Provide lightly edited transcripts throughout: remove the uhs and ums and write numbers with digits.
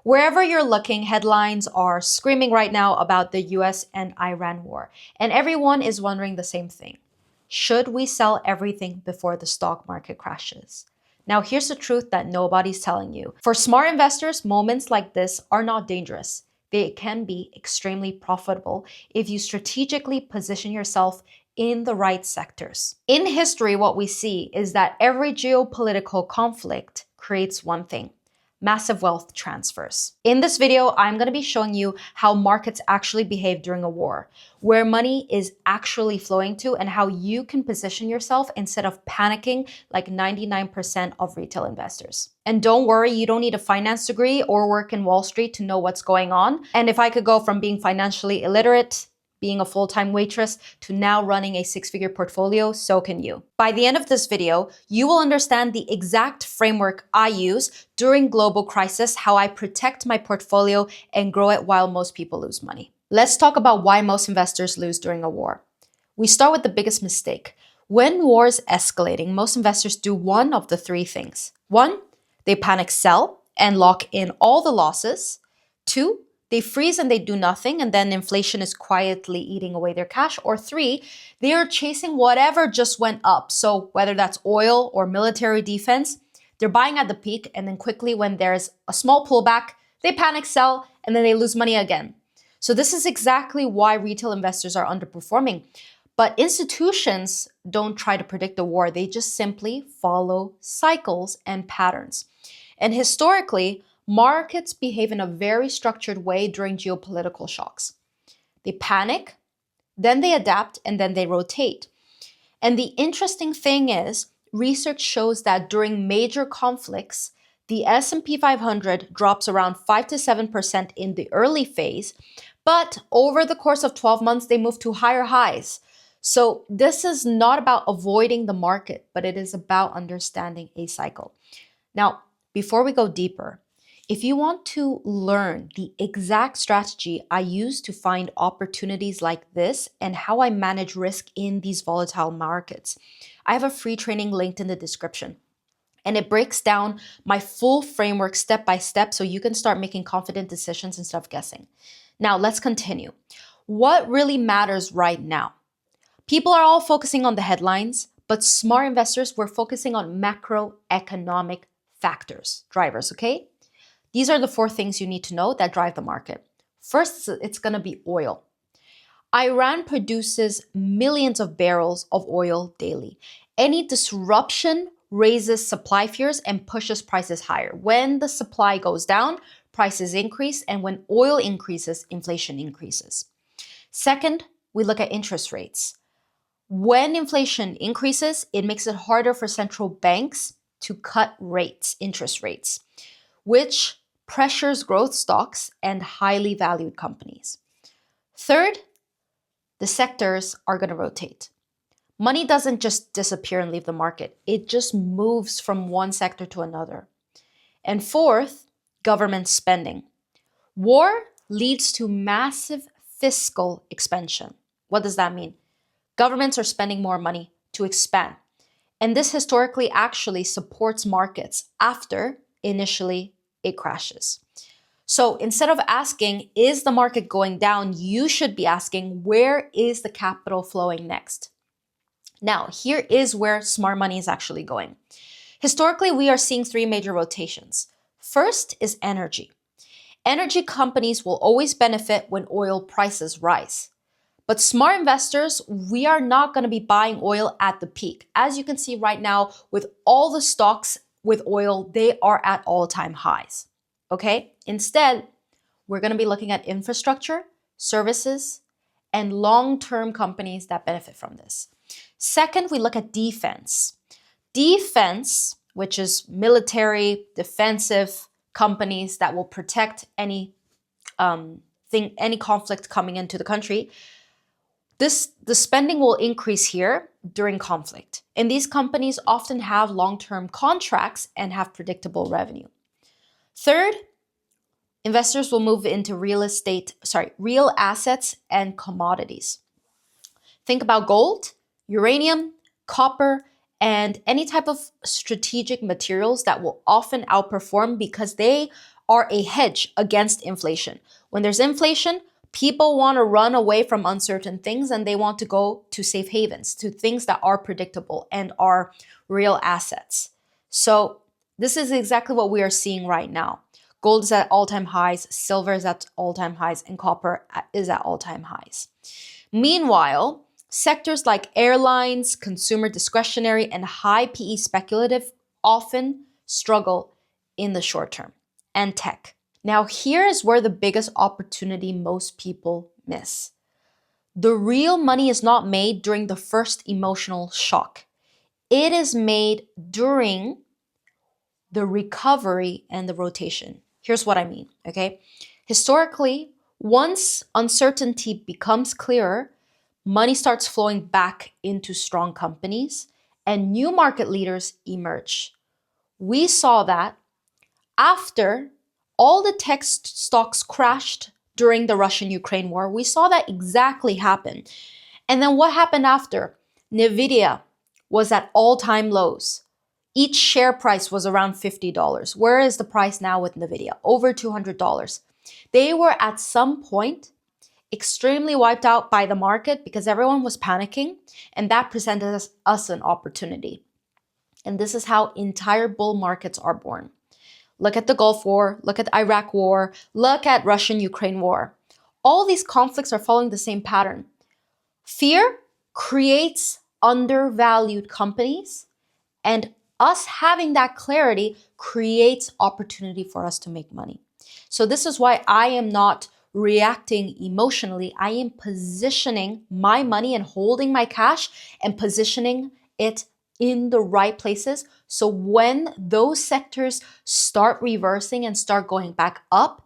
Wherever you're looking, headlines are screaming right now about the US and Iran war, and everyone is wondering the same thing. Should we sell everything before the stock market crashes? Now, here's the truth that nobody's telling you. For smart investors, moments like this are not dangerous. They can be extremely profitable if you strategically position yourself in the right sectors. In history, what we see is that every geopolitical conflict creates one thing: massive wealth transfers. In this video, I'm going to be showing you how markets actually behave during a war, where money is actually flowing to, and how you can position yourself instead of panicking like 99% of retail investors. And don't worry, you don't need a finance degree or work in Wall Street to know what's going on. And if I could go from being financially illiterate, being a full-time waitress, to now running a six-figure portfolio, so can you. By the end of this video, you will understand the exact framework I use during global crisis, how I protect my portfolio and grow it while most people lose money. Let's talk about why most investors lose during a war. We start with the biggest mistake. When war is escalating, most investors do one of the three things. One, they panic sell and lock in all the losses. Two, they freeze and they do nothing, and then inflation is quietly eating away their cash. Or three, they are chasing whatever just went up. So whether that's oil or military defense, they're buying at the peak, and then quickly when there's a small pullback, they panic sell and then they lose money again. So this is exactly why retail investors are underperforming. But institutions don't try to predict the war. They just simply follow cycles and patterns. And historically, markets behave in a very structured way during geopolitical shocks. They panic, then they adapt, and then they rotate. And the interesting thing is, research shows that during major conflicts, the S&P 500 drops around 5 to 7% in the early phase, but over the course of 12 months, they move to higher highs. So this is not about avoiding the market, but it is about understanding a cycle. Now, before we go deeper, if you want to learn the exact strategy I use to find opportunities like this and how I manage risk in these volatile markets, I have a free training linked in the description. And it breaks down my full framework step by step so you can start making confident decisions instead of guessing. Now, let's continue. What really matters right now? People are all focusing on the headlines, but smart investors were focusing on macroeconomic factors, drivers, okay? These are the four things you need to know that drive the market. First, it's going to be oil. Iran produces millions of barrels of oil daily. Any disruption raises supply fears and pushes prices higher. When the supply goes down, prices increase, and when oil increases, inflation increases. Second, we look at interest rates. When inflation increases, it makes it harder for central banks to cut rates, interest rates, which pressures growth stocks and highly valued companies. Third, the sectors are going to rotate. Money doesn't just disappear and leave the market. It just moves from one sector to another. And fourth, government spending. War leads to massive fiscal expansion. What does that mean? Governments are spending more money to expand. And this historically actually supports markets after initially it crashes. So instead of asking, is the market going down? You should be asking, where is the capital flowing next? Now, here is where smart money is actually going. Historically, we are seeing three major rotations. First is energy. Energy companies will always benefit when oil prices rise. But smart investors, we are not going to be buying oil at the peak. As you can see right now, with all the stocks with oil, they are at all-time highs. Okay? Instead, we're going to be looking at infrastructure, services, and long-term companies that benefit from this. Second, we look at defense. Defense, which is military, defensive companies that will protect any conflict coming into the country. The spending will increase here during conflict. And these companies often have long-term contracts and have predictable revenue. Third, investors will move into real assets and commodities. Think about gold, uranium, copper, and any type of strategic materials that will often outperform because they are a hedge against inflation. When there's inflation, people want to run away from uncertain things and they want to go to safe havens, to things that are predictable and are real assets. So this is exactly what we are seeing right now. Gold is at all-time highs, silver is at all-time highs, and copper is at all-time highs. Meanwhile, sectors like airlines, consumer discretionary, and high PE speculative often struggle in the short term, and tech. Now, here is where the biggest opportunity most people miss. The real money is not made during the first emotional shock. It is made during the recovery and the rotation. Here's what I mean, okay? Historically, once uncertainty becomes clearer, money starts flowing back into strong companies and new market leaders emerge. We saw that after all the tech stocks crashed during the Russian-Ukraine war. We saw that exactly happen. And then what happened after? Nvidia was at all-time lows. Each share price was around $50. Where is the price now with Nvidia? Over $200. They were at some point extremely wiped out by the market because everyone was panicking, and that presented us an opportunity. And this is how entire bull markets are born. Look at the Gulf War, look at the Iraq War, look at Russian-Ukraine war. All these conflicts are following the same pattern. Fear creates undervalued companies, and us having that clarity creates opportunity for us to make money. So this is why I am not reacting emotionally. I am positioning my money and holding my cash and positioning it in the right places. So when those sectors start reversing and start going back up,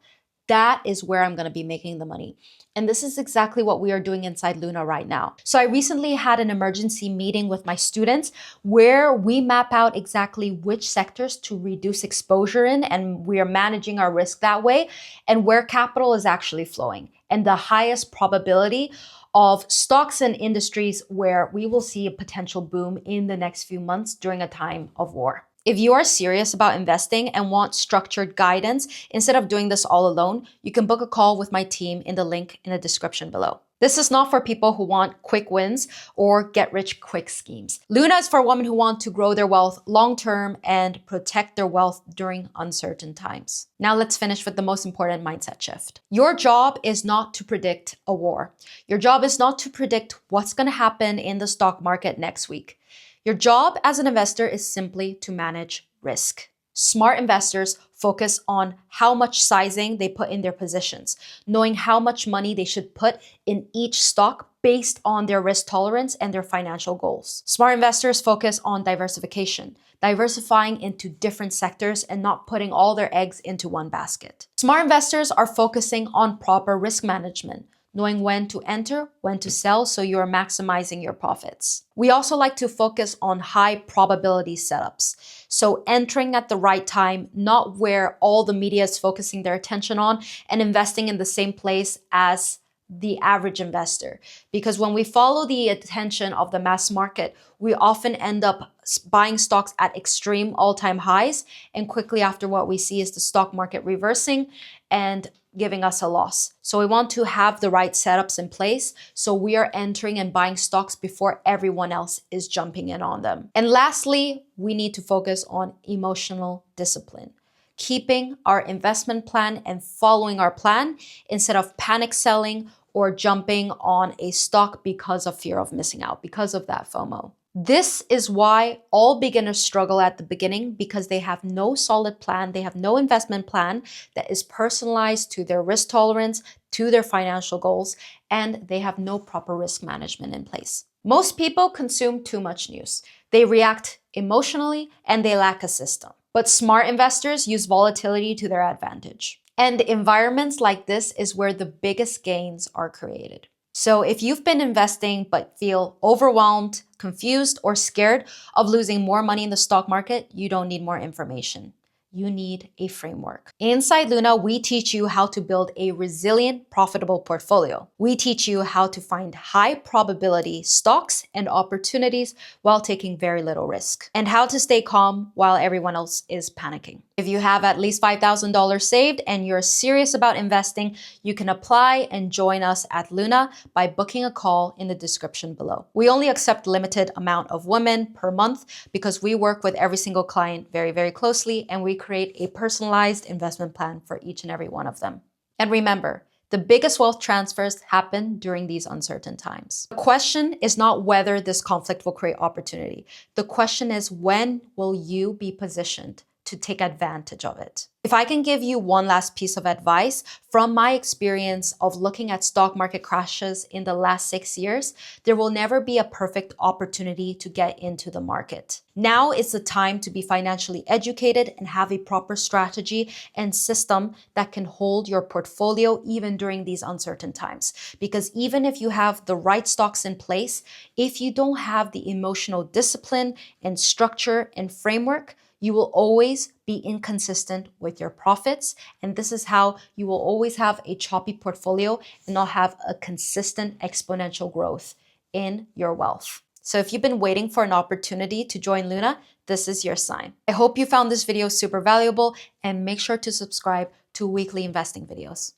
that is where I'm going to be making the money. And this is exactly what we are doing inside Luna right now. So I recently had an emergency meeting with my students where we map out exactly which sectors to reduce exposure in, and we are managing our risk that way, and where capital is actually flowing, and the highest probability of stocks and industries where we will see a potential boom in the next few months during a time of war. If you are serious about investing and want structured guidance, instead of doing this all alone, you can book a call with my team in the link in the description below. This is not for people who want quick wins or get rich quick schemes. Luna is for women who want to grow their wealth long-term and protect their wealth during uncertain times. Now let's finish with the most important mindset shift. Your job is not to predict a war. Your job is not to predict what's going to happen in the stock market next week. Your job as an investor is simply to manage risk. Smart investors focus on how much sizing they put in their positions, knowing how much money they should put in each stock based on their risk tolerance and their financial goals. Smart investors focus on diversification, diversifying into different sectors and not putting all their eggs into one basket. Smart investors are focusing on proper risk management, knowing when to enter, when to sell, so you're maximizing your profits. We also like to focus on high probability setups. So entering at the right time, not where all the media is focusing their attention on, and investing in the same place as the average investor. Because when we follow the attention of the mass market, we often end up buying stocks at extreme all-time highs, and quickly after what we see is the stock market reversing and giving us a loss. So we want to have the right setups in place so we are entering and buying stocks before everyone else is jumping in on them. And lastly, we need to focus on emotional discipline, keeping our investment plan and following our plan instead of panic selling or jumping on a stock because of fear of missing out, because of that FOMO. This is why all beginners struggle at the beginning, because they have no solid plan, they have no investment plan that is personalized to their risk tolerance, to their financial goals, and they have no proper risk management in place. Most people consume too much news. They react emotionally and they lack a system. But smart investors use volatility to their advantage. And environments like this is where the biggest gains are created. So if you've been investing but feel overwhelmed, confused, or scared of losing more money in the stock market, you don't need more information. You need a framework. Inside Luna, we teach you how to build a resilient, profitable portfolio. We teach you how to find high probability stocks and opportunities while taking very little risk, and how to stay calm while everyone else is panicking. If you have at least $5,000 saved and you're serious about investing, you can apply and join us at Luna by booking a call in the description below. We only accept limited amount of women per month because we work with every single client very, very closely, and we create a personalized investment plan for each and every one of them. And remember, the biggest wealth transfers happen during these uncertain times. The question is not whether this conflict will create opportunity. The question is, when will you be positioned to take advantage of it? If I can give you one last piece of advice from my experience of looking at stock market crashes in the last 6 years, there will never be a perfect opportunity to get into the market. Now is the time to be financially educated and have a proper strategy and system that can hold your portfolio even during these uncertain times. Because even if you have the right stocks in place, if you don't have the emotional discipline and structure and framework, you will always be inconsistent with your profits. And this is how you will always have a choppy portfolio and not have a consistent exponential growth in your wealth. So if you've been waiting for an opportunity to join Luna, this is your sign. I hope you found this video super valuable, and make sure to subscribe to weekly investing videos.